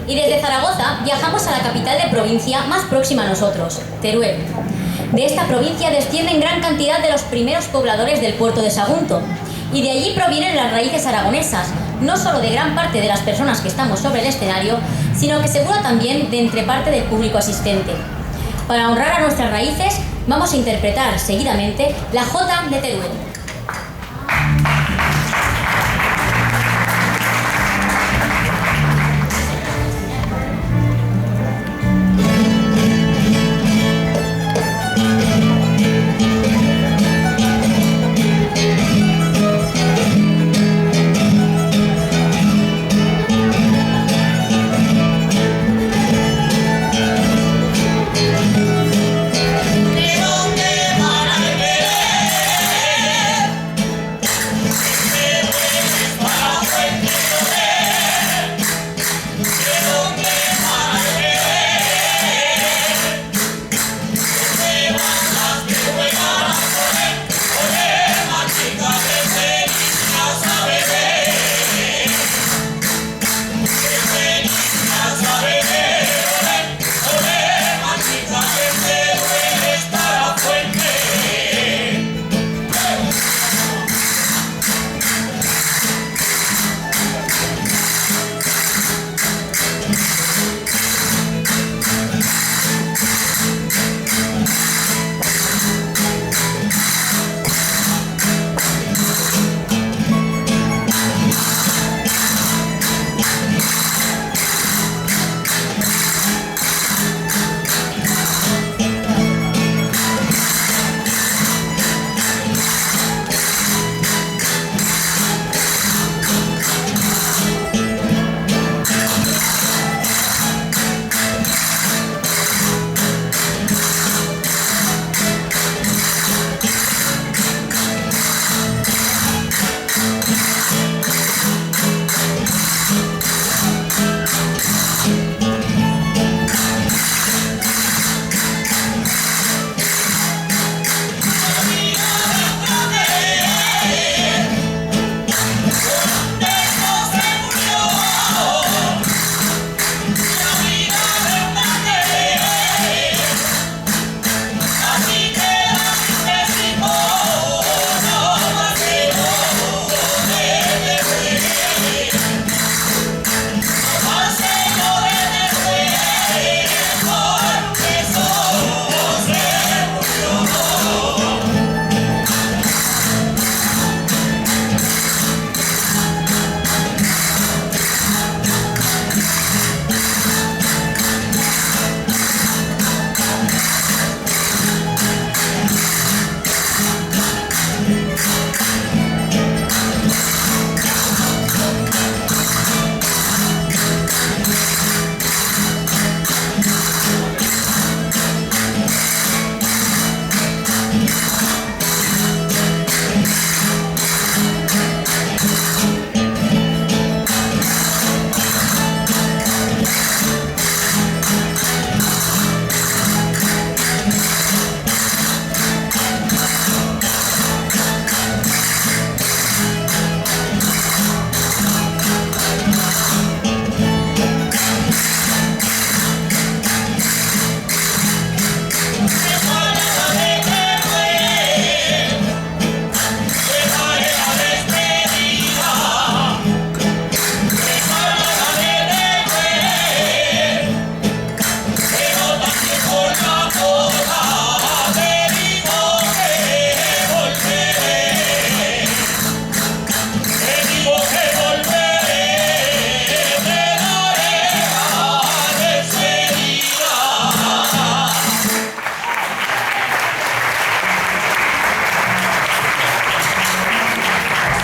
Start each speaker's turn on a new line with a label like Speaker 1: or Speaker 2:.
Speaker 1: y desde Zaragoza viajamos a la capital de provincia más próxima a nosotros, Teruel. De esta provincia descienden gran cantidad de los primeros pobladores del puerto de Sagunto, y de allí provienen las raíces aragonesas, no solo de gran parte de las personas que estamos sobre el escenario, sino que seguro también de entre parte del público asistente. Para honrar a nuestras raíces, vamos a interpretar seguidamente la Jota de Teruel.